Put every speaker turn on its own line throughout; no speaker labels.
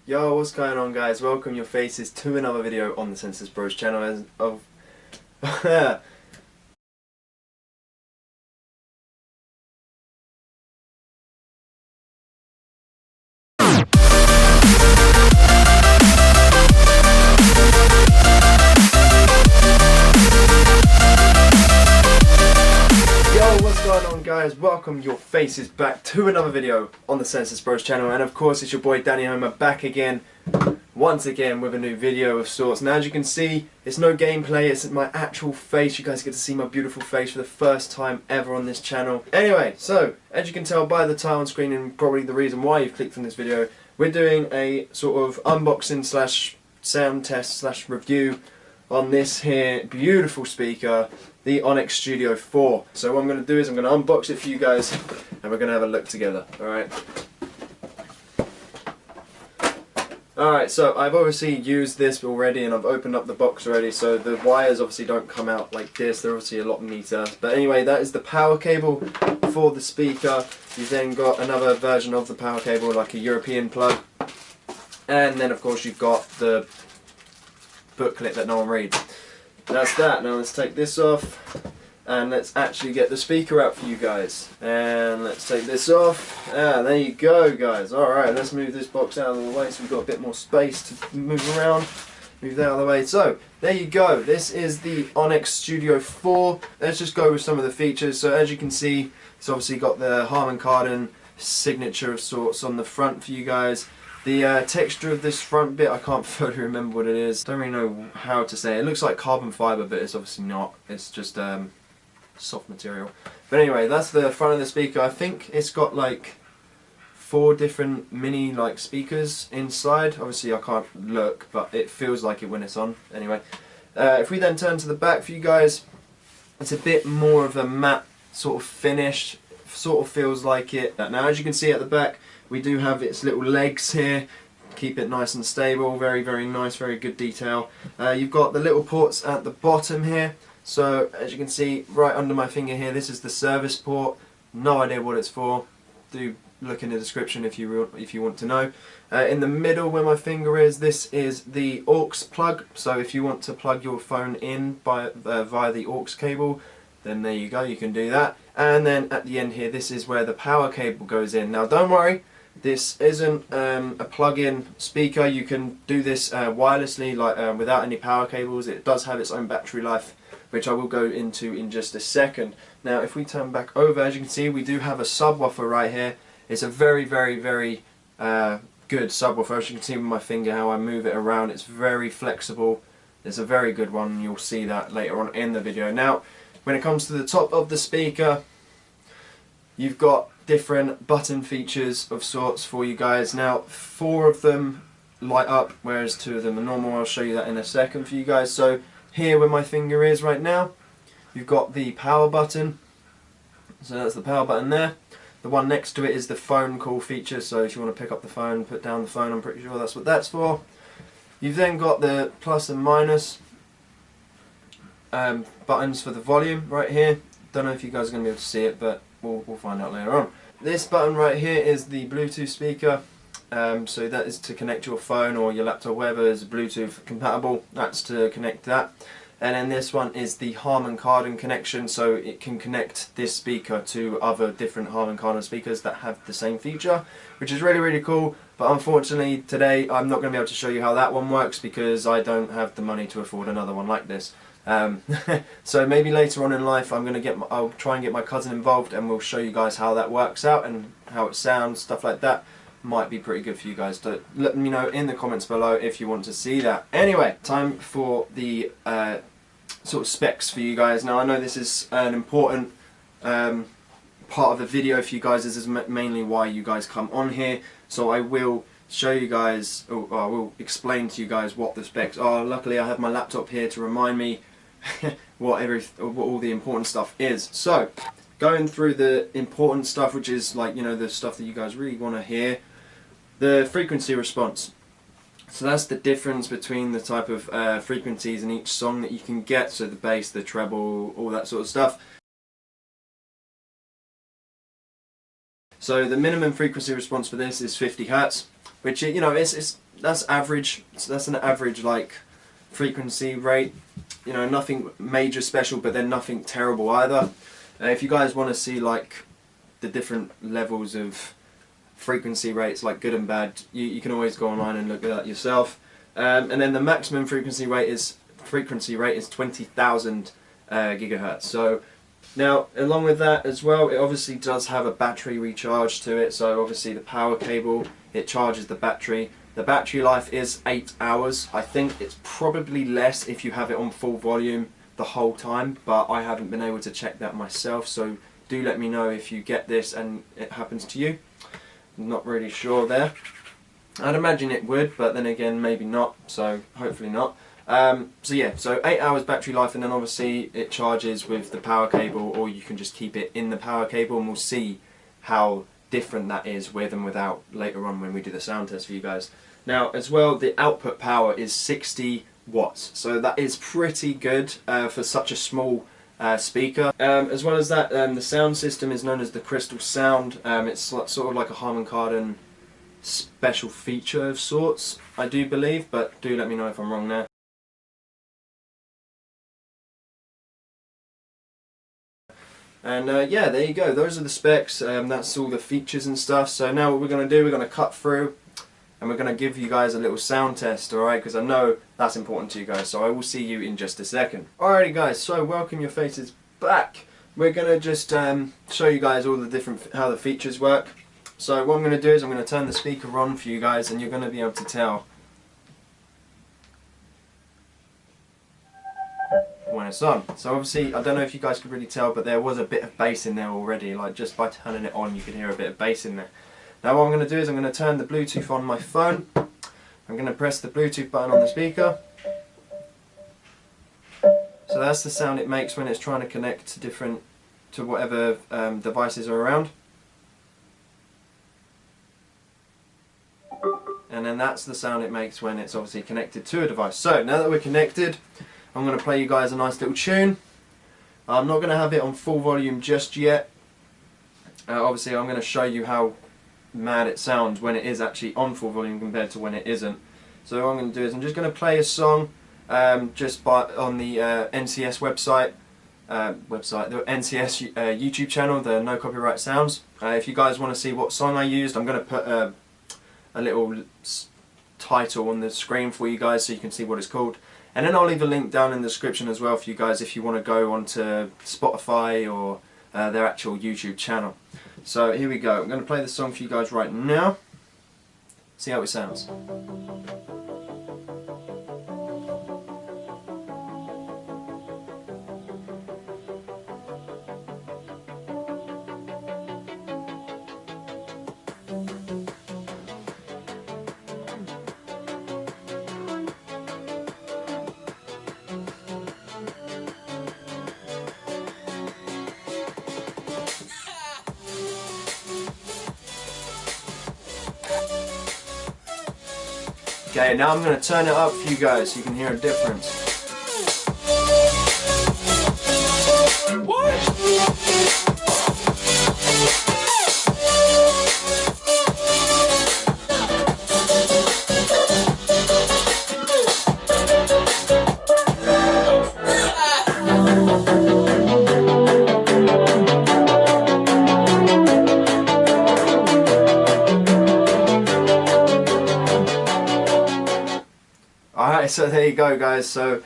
Yo, what's going on, guys? Welcome your faces to another video on the TheSenselessBros channel as of what's going on, guys? Welcome your faces back to another video on the TheSenselessBros channel, and of course it's your boy Danny Homer back again, once again with a new video of sorts. Now, as you can see, it's no gameplay, it's my actual face. You guys get to see my beautiful face for the first time ever on this channel. Anyway, so as you can tell by the title on screen and probably the reason why you've clicked on this video, we're doing a sort of unboxing slash sound test slash review on this here beautiful speaker, the Onyx Studio 4. So what I'm going to do is I'm going to unbox it for you guys and we're going to have a look together, alright? Alright, so I've obviously used this already and I've opened up the box already, so the wires obviously don't come out like this, they're obviously a lot neater. But anyway, that is the power cable for the speaker. You've then got another version of the power cable, like a European plug. And then of course you've got the booklet that no one reads. That's that. Now let's take this off and let's actually get the speaker out for you guys. And let's take this off. There you go, guys. Alright, let's move this box out of the way so we've got a bit more space to move around. Move that out of the way. So, there you go. This is the Onyx Studio 4. Let's just go with some of the features. So as you can see, it's obviously got the Harman Kardon signature of sorts on the front for you guys. The texture of this front bit, I can't fully remember what it is. Don't really know how to say it. It looks like carbon fibre, but it's obviously not. It's just soft material. But anyway, that's the front of the speaker. I think it's got like 4 different mini like speakers inside. Obviously I can't look, but it feels like it when it's on. Anyway, if we then turn to the back for you guys, it's a bit more of a matte sort of finish. Sort of feels like it. Now, as you can see at the back, we do have its little legs here, keep it nice and stable, very nice, very good detail. You've got the little ports at the bottom here, so as you can see right under my finger here, this is the service port. No idea what it's for, do look in the description if you want to know. In the middle where my finger is, this is the aux plug, so if you want to plug your phone in via the aux cable, then there you go, you can do that. And then at the end here, this is where the power cable goes in. Now don't worry, this isn't a plug-in speaker. You can do this wirelessly, like without any power cables. It does have its own battery life, which I will go into in just a second. Now if we turn back over, as you can see, we do have a subwoofer right here. It's a very good subwoofer. As you can see with my finger how I move it around, it's very flexible. It's a very good one, you'll see that later on in the video. Now when it comes to the top of the speaker, you've got different button features of sorts for you guys. Now 4 of them light up, whereas 2 of them are normal. I'll show you that in a second for you guys. So here where my finger is right now, you've got the power button. So that's the power button there. The one next to it is the phone call feature, so if you want to pick up the phone, put down the phone, I'm pretty sure that's what that's for. You've then got the plus and minus buttons for the volume right here. Don't know if you guys are going to be able to see it, but we'll find out later on. This button right here is the Bluetooth speaker, so that is to connect your phone or your laptop, wherever is Bluetooth compatible, that's to connect that. And then this one is the Harman Kardon connection, so it can connect this speaker to other different Harman Kardon speakers that have the same feature, which is really cool. But unfortunately today I'm not going to be able to show you how that one works because I don't have the money to afford another one like this. So maybe later on in life I'll try and get my cousin involved and we'll show you guys how that works out and how it sounds, stuff like that. Might be pretty good for you guys. To let me know in the comments below if you want to see that. Anyway, time for the sort of specs for you guys. Now I know this is an important part of the video for you guys. This is mainly why you guys come on here, so I will show you guys, or I will explain to you guys what the specs are. Luckily I have my laptop here to remind me what all the important stuff is. So going through the important stuff, which is like, you know, the stuff that you guys really want to hear. The frequency response. So that's the difference between the type of frequencies in each song that you can get, so the bass, the treble, all that sort of stuff. So the minimum frequency response for this is 50 Hz, which, you know, it's that's average. So that's an average like frequency rate. You know, nothing major special, but then nothing terrible either. If you guys want to see like the different levels of frequency rates, like good and bad, you can always go online and look at that yourself. And then the maximum frequency rate is 20,000 gigahertz. So now, along with that as well, it obviously does have a battery recharge to it. So obviously the power cable, it charges the battery. The battery life is 8 hours. I think it's probably less if you have it on full volume the whole time, but I haven't been able to check that myself, so do let me know if you get this and it happens to you. I'm not really sure there. I'd imagine it would, but then again maybe not, so hopefully not. So yeah, so 8 hours battery life, and then obviously it charges with the power cable, or you can just keep it in the power cable, and we'll see how different that is with and without later on when we do the sound test for you guys. Now as well, the output power is 60 watts, so that is pretty good for such a small speaker. As well as that, the sound system is known as the Crystal Sound. It's sort of like a Harman Kardon special feature of sorts, I do believe, but do let me know if I'm wrong there. And yeah, there you go, those are the specs. That's all the features and stuff. So now what we're going to do, we're going to cut through and we're going to give you guys a little sound test, alright, because I know that's important to you guys, so I will see you in just a second. Alrighty guys, so welcome your faces back. We're going to just show you guys all the different, how the features work. So what I'm going to do is I'm going to turn the speaker on for you guys, and you're going to be able to tell when it's on. So obviously, I don't know if you guys could really tell, but there was a bit of bass in there already, like just by turning it on you could hear a bit of bass in there. Now what I'm going to do is I'm going to turn the Bluetooth on my phone. I'm going to press the Bluetooth button on the speaker. So that's the sound it makes when it's trying to connect to whatever devices are around. And then that's the sound it makes when it's obviously connected to a device. So now that we're connected, I'm going to play you guys a nice little tune. I'm not going to have it on full volume just yet. Obviously I'm going to show you how mad it sounds when it is actually on full volume compared to when it isn't. So what I'm going to do is I'm just going to play a song just on the NCS website, the NCS YouTube channel, the No Copyright Sounds. If you guys want to see what song I used, I'm going to put a little title on the screen for you guys so you can see what it's called. And then I'll leave a link down in the description as well for you guys if you want to go onto Spotify or their actual YouTube channel. So here we go, I'm going to play the song for you guys right now. See how it sounds. Okay, now I'm going to turn it up for you guys so you can hear a difference. Alright, so there you go guys, so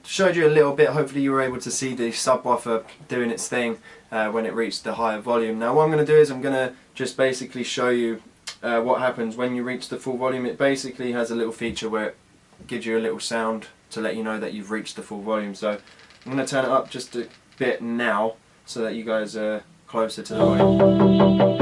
showed you a little bit, hopefully you were able to see the subwoofer doing its thing when it reached the higher volume. Now what I'm going to do is I'm going to just basically show you what happens when you reach the full volume. It basically has a little feature where it gives you a little sound to let you know that you've reached the full volume. So I'm going to turn it up just a bit now so that you guys are closer to the volume.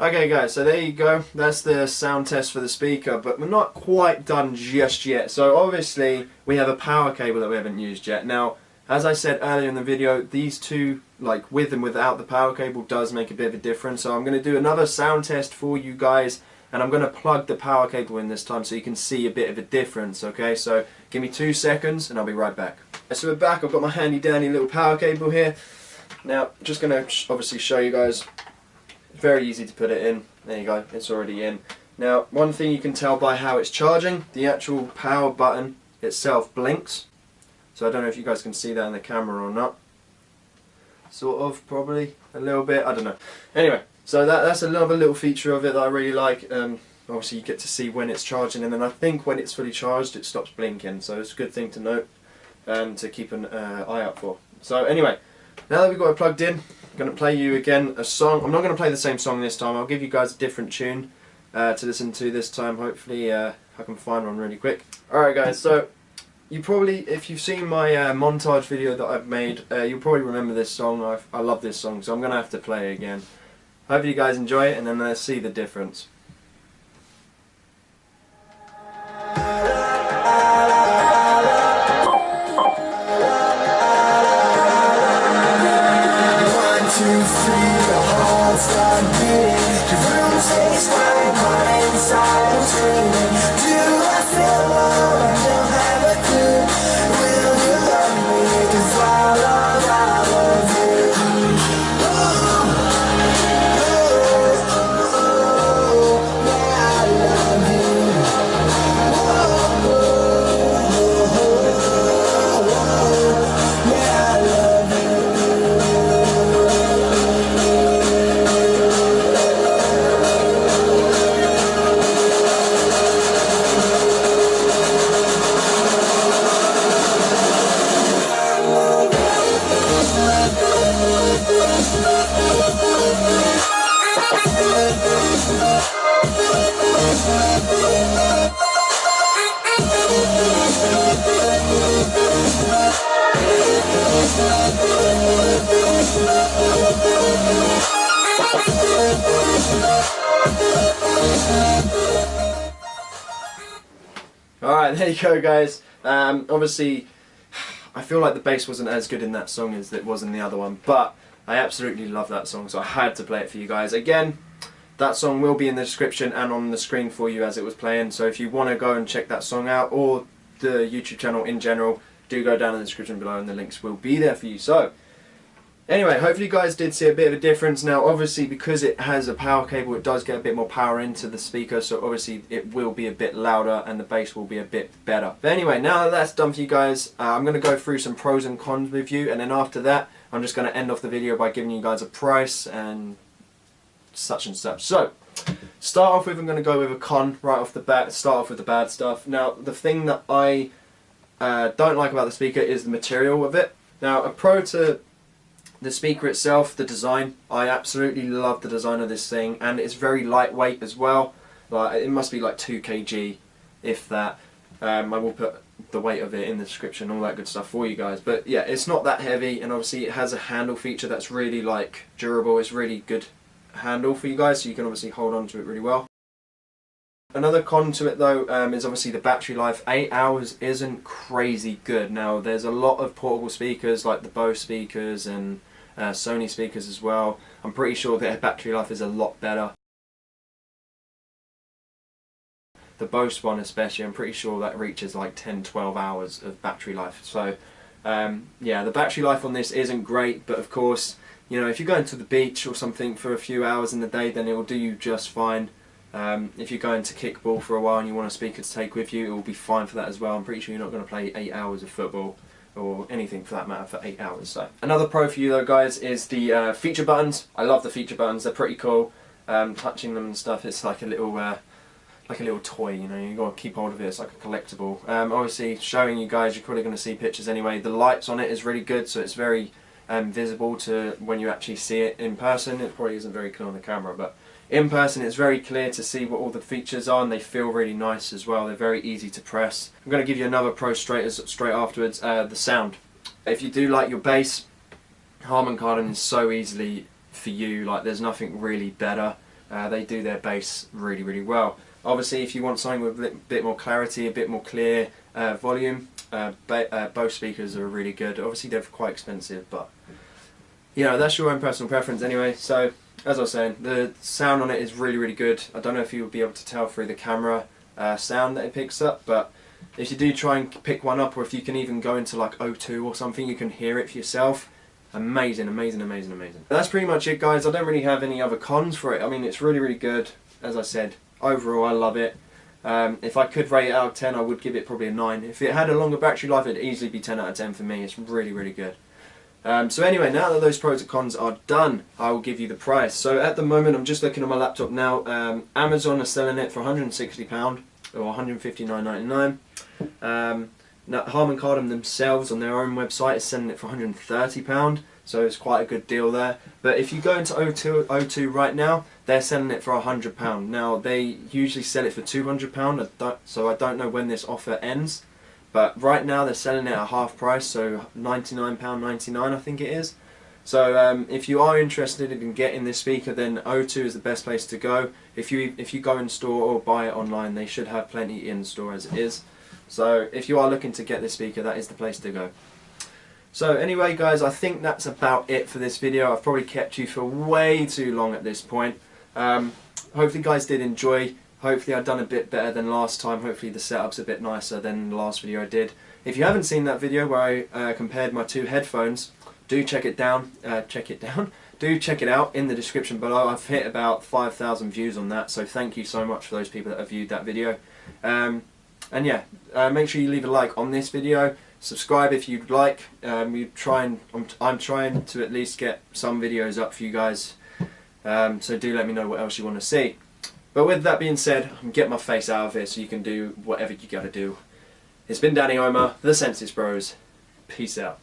Okay guys, so there you go, that's the sound test for the speaker, but we're not quite done just yet. So obviously we have a power cable that we haven't used yet. Now, as I said earlier in the video, these two, like with and without the power cable, does make a bit of a difference. So I'm going to do another sound test for you guys, and I'm going to plug the power cable in this time so you can see a bit of a difference, okay? So give me 2 seconds and I'll be right back. So we're back, I've got my handy dandy little power cable here. Now, just going to obviously show you guys. Very easy to put it in. There you go, it's already in. Now, one thing you can tell by how it's charging, the actual power button itself blinks. So I don't know if you guys can see that in the camera or not. Sort of, probably, a little bit, I don't know. Anyway, so that's another little feature of it that I really like. Obviously you get to see when it's charging, and then I think when it's fully charged it stops blinking. So it's a good thing to note and to keep an eye out for. So anyway, now that we've got it plugged in, I'm going to play you again a song. I'm not going to play the same song this time. I'll give you guys a different tune to listen to this time. Hopefully I can find one really quick. Alright guys, so you probably, if you've seen my montage video that I've made, you'll probably remember this song. I love this song, so I'm going to have to play it again. Hope you guys enjoy it, and then see the difference. Alright, there you go guys. Obviously I feel like the bass wasn't as good in that song as it was in the other one, but I absolutely love that song, so I had to play it for you guys. Again, that song will be in the description and on the screen for you as it was playing, so if you want to go and check that song out, or the YouTube channel in general, do go down in the description below and the links will be there for you. So anyway, hopefully you guys did see a bit of a difference. Now obviously because it has a power cable, it does get a bit more power into the speaker, so obviously it will be a bit louder and the bass will be a bit better. But anyway, now that that's done for you guys, I'm going to go through some pros and cons with you, and then after that I'm just going to end off the video by giving you guys a price and such and such. So start off with, I'm going to go with a con right off the bat. Start off with the bad stuff. Now the thing that I don't like about the speaker is the material of it. Now a pro to the speaker itself, the design, I absolutely love the design of this thing, and it's very lightweight as well. Like, it must be like 2 kg, if that. I will put the weight of it in the description, all that good stuff for you guys. But yeah, it's not that heavy, and obviously it has a handle feature that's really like durable. It's really good handle for you guys, so you can obviously hold on to it really well. Another con to it though is obviously the battery life. 8 hours isn't crazy good. Now there's a lot of portable speakers like the Bose speakers and Sony speakers as well. I'm pretty sure their battery life is a lot better. The Bose one especially, I'm pretty sure that reaches like 10-12 hours of battery life. So yeah, the battery life on this isn't great, but of course, you know, if you're going to the beach or something for a few hours in the day, then it will do you just fine. If you're going to kickball for a while and you want a speaker to take with you, it will be fine for that as well. I'm pretty sure you're not going to play 8 hours of football or anything for that matter for 8 hours. So another pro for you though guys is the feature buttons. I love the feature buttons, they're pretty cool. Touching them and stuff, it's like a little toy, you know, you got to keep hold of it, it's like a collectible. Obviously showing you guys, you're probably going to see pictures anyway. The lights on it is really good, so it's very visible to when you actually see it in person. It probably isn't very clear on the camera, but in person it's very clear to see what all the features are, and they feel really nice as well. They're very easy to press. I'm going to give you another pro straight afterwards, the sound. If you do like your bass, Harman Kardon is so easily for you, like there's nothing really better. They do their bass really, really well. Obviously, if you want something with a bit more clarity, a bit more clear volume, both speakers are really good. Obviously, they're quite expensive, but you know, that's your own personal preference anyway. So, as I was saying, the sound on it is really, really good. I don't know if you'll be able to tell through the camera sound that it picks up, but if you do try and pick one up, or if you can even go into like O2 or something, you can hear it for yourself. Amazing, amazing, amazing, amazing. That's pretty much it, guys. I don't really have any other cons for it. I mean, it's really, really good. As I said, overall, I love it. If I could rate it out of 10, I would give it probably a 9. If it had a longer battery life, it'd easily be 10 out of 10 for me. It's really, really good. So anyway, now that those pros and cons are done, I will give you the price. So at the moment, I'm just looking at my laptop now. Amazon are selling it for £160 or £159.99. Now, Harman Kardon themselves on their own website is selling it for £130, so it's quite a good deal there. But if you go into O2 right now, they're selling it for £100. Now they usually sell it for £200, so I don't know when this offer ends. But right now they're selling it at half price, so £99.99 I think it is. So if you are interested in getting this speaker, then O2 is the best place to go. If you go in store or buy it online, they should have plenty in store as it is. So if you are looking to get this speaker, that is the place to go. So anyway, guys, I think that's about it for this video. I've probably kept you for way too long at this point. Hopefully you guys did enjoy. Hopefully I've done a bit better than last time. Hopefully the setup's a bit nicer than the last video I did. If you haven't seen that video where I compared my two headphones, do check it down. Do check it out in the description below. I've hit about 5,000 views on that, so thank you so much for those people that have viewed that video. And yeah, make sure you leave a like on this video. Subscribe if you'd like. I'm trying to at least get some videos up for you guys. So do let me know what else you want to see. But with that being said, I'm getting my face out of it so you can do whatever you gotta do. It's been Danny Omer, the Senseless Bros. Peace out.